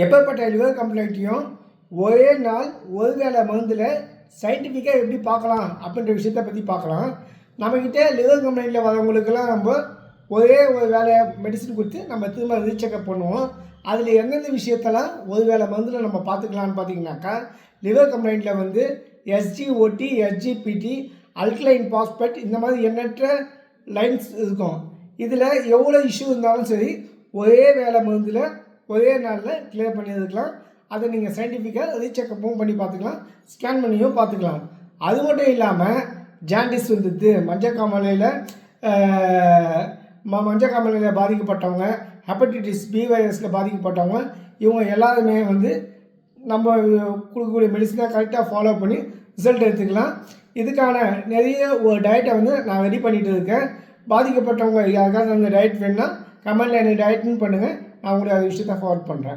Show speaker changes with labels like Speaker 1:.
Speaker 1: எப்பேற்பட்ட லிவர் கம்ப்ளைண்ட்டையும் ஒரே நாள் ஒரு வேளை மருந்தில் சயின்டிஃபிக்காக எப்படி பார்க்கலாம் அப்படின்ற விஷயத்தை பற்றி பார்க்கலாம். நம்மக்கிட்ட லிவர் கம்ப்ளைண்ட்டில் வரவங்களுக்கெல்லாம் நம்ம ஒரே ஒரு வேலை மெடிசன் கொடுத்து நம்ம திரும்ப ரீசெக்கப் பண்ணுவோம். அதில் எந்தெந்த விஷயத்தெல்லாம் ஒரு வேளை மருந்தில் நம்ம பார்த்துக்கலான்னு பார்த்தீங்கன்னாக்கா, லிவர் கம்ப்ளைண்ட்டில் வந்து எஸ்ஜிஓடி, எஸ்ஜிபிடி, அல்கலைன் பாஸ்பேட் இந்த மாதிரி எண்ணற்ற லைன்ஸ் இருக்கும். இதில் எவ்வளோ இஷ்யூ இருந்தாலும் சரி ஒரே வேலை மருந்தில் ஒரே நாளில் கிளியர் பண்ணியிருக்கலாம். அதை நீங்கள் சயின்டிஃபிக்காக ரீசெக்கப்பும் பண்ணி பார்த்துக்கலாம், ஸ்கேன் பண்ணியும் பார்த்துக்கலாம். அது மட்டும் இல்லாமல் ஜாண்டிஸ் வந்துடுது, மஞ்சக்காமலையில் பாதிக்கப்பட்டவங்க, ஹெப்படைட்டிஸ் பி வைரஸில் பாதிக்கப்பட்டவங்க, இவங்க எல்லாருமே வந்து நம்ம கொடுக்கக்கூடிய மெடிசனை கரெக்டாக ஃபாலோ பண்ணி ரிசல்ட் எடுத்துக்கலாம். இதுக்கான நிறைய ஒரு டயட்டை வந்து நான் ரெடி பண்ணிகிட்டு இருக்கேன். பாதிக்கப்பட்டவங்க யாருக்காவது அந்த டயட் வேணுன்னா கமெண்டில் எனக்கு டயட்னு பண்ணுங்கள், நான் உங்களுக்கு அது விஷயத்தை ஃபார்வர்ட் பண்ணுறேன்.